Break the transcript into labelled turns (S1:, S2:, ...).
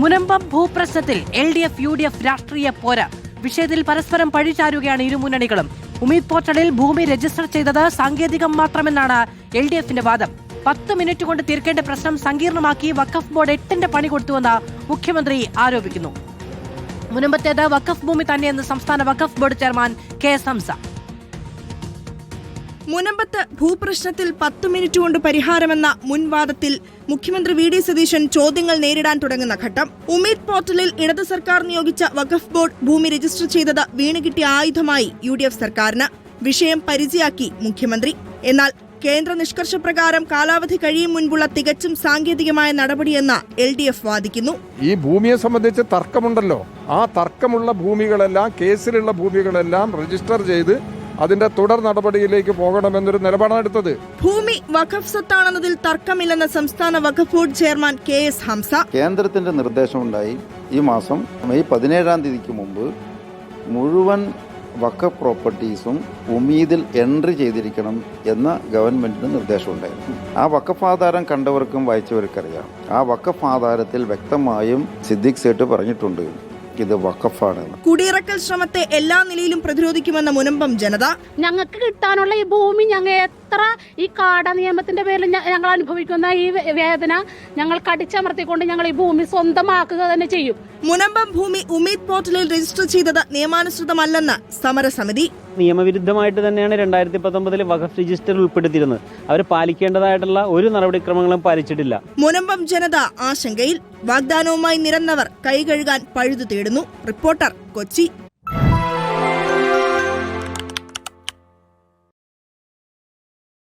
S1: Munambam ഭൂപ്രശ്നത്തിൽ LDF UDF രാഷ്ട്രീയ പോര. വിഷയത്തിൽ പരസ്പരം പഴിചാരുകയാണ് ഇരു മുന്നണികളും. ഉമീദ് പോർട്ടലിൽ ഭൂമി രജിസ്റ്റർ ചെയ്തത് സാങ്കേതികം മാത്രമെന്നാണ് LDFന്റെ വാദം. 10 മിനിറ്റ് കൊണ്ട് തീർക്കേണ്ട പ്രശ്നം സങ്കീർണമാക്കി വഖഫ് ബോർഡ് 8ന്റെ പണി കൊടുത്തുവെന്ന് മുഖ്യമന്ത്രി ആരോപിക്കുന്നു. മുനമ്പത്തേത് വഖഫ് ഭൂമി തന്നെയെന്ന് സംസ്ഥാന Waqf board chairman KS Hamza.
S2: മുനമ്പത്ത് ഭൂപ്രശ്നത്തിൽ 10 മിനിറ്റ് കൊണ്ട് പരിഹാരമെന്ന മുൻവാദത്തിൽ മുഖ്യമന്ത്രി VD സതീശൻ ചോദ്യങ്ങൾ നേരിടാൻ തുടങ്ങുന്ന ഘട്ടം. ഉമീദ് പോർട്ടലിൽ ഇടത് സർക്കാർ നിയോഗിച്ച വഖഫ് ബോർഡ് ഭൂമി രജിസ്റ്റർ ചെയ്തത് വീണുകിട്ടിയ ആയുധമായി UDF സർക്കാരിന്. വിഷയം പരിചയാക്കി മുഖ്യമന്ത്രി. എന്നാൽ കേന്ദ്ര നിഷ്കർഷപ്രകാരം കാലാവധി കഴിയും മുൻപുള്ള തികച്ചും സാങ്കേതികമായ നടപടിയെന്ന് LDF വാദിക്കുന്നു.
S3: ഈ ഭൂമിയെ സംബന്ധിച്ച് തർക്കമുണ്ടല്ലോ, ആ തർക്കമുള്ള ഭൂമികളെല്ലാം, കേസിലുള്ള ഭൂമികളെല്ലാം രജിസ്റ്റർ ചെയ്ത് അതിന്റെ തുടർ നടപടിയിലേക്ക് പോകണമെന്നൊരു നിലപാടാണ് എടുത്തത്.
S2: ഭൂമി വഖഫ് സ്വത്താണെന്നതിൽ തർക്കമില്ലെന്ന സംസ്ഥാന Waqf board chairman KS Hamza.
S4: കേന്ദ്രത്തിന്റെ നിർദ്ദേശമുണ്ടായി ഈ മാസം മെയ് 17-ാം തീയതിക്ക് മുമ്പ് മുഴുവൻ വഖഫ് പ്രോപ്പർട്ടീസും ഉമീദിൽ എൻട്രി ചെയ്തിരിക്കണം എന്ന ഗവൺമെന്റിന് നിർദ്ദേശമുണ്ടായിരുന്നു. ആ വഖഫ് ആധാരം കണ്ടവർക്കും വായിച്ചവർക്കറിയാം. ആ വഖഫ് ആധാരത്തിൽ വ്യക്തമായും സിദ്ദിഖ് സേട്ട് പറഞ്ഞിട്ടുണ്ട് ഇത് വഖഫാണ്.
S2: കുടിയിറക്കൽ ശ്രമത്തെ എല്ലാ നിലയിലും പ്രതിരോധിക്കുമെന്ന മുനമ്പം ജനത.
S5: ഞങ്ങൾക്ക് കിട്ടാനുള്ള ഈ ഭൂമി ഞങ്ങൾ എത്ര ഈ കാട നിയമത്തിന്റെ പേരിൽ ഞങ്ങൾ അനുഭവിക്കുന്ന ഈ വേദന ഞങ്ങൾ കടിച്ചമർത്തിക്കൊണ്ട് ഞങ്ങൾ ഈ ഭൂമി സ്വന്തമാക്കുക തന്നെ ചെയ്യും.
S2: മുനമ്പം ഭൂമി ഉമീദ് പോർട്ടലിൽ രജിസ്റ്റർ ചെയ്തത് നിയമാനുസൃതമല്ലെന്ന് സമരസമിതി.
S6: നിയമവിരുദ്ധമായിട്ട് തന്നെയാണ് 2019 വഖഫ് രജിസ്റ്ററിൽ ഉൾപ്പെടുത്തിയിരുന്നത്. അവർ പാലിക്കേണ്ടതായിട്ടുള്ള ഒരു നടപടിക്രമങ്ങളും പാലിച്ചിട്ടില്ല.
S2: മുനമ്പം ജനത ആശങ്കയിൽ. വാഗ്ദാനവുമായി നിരന്നവർ കൈകഴുകാൻ പഴുതു തേടുന്നു. റിപ്പോർട്ടർ, കൊച്ചി.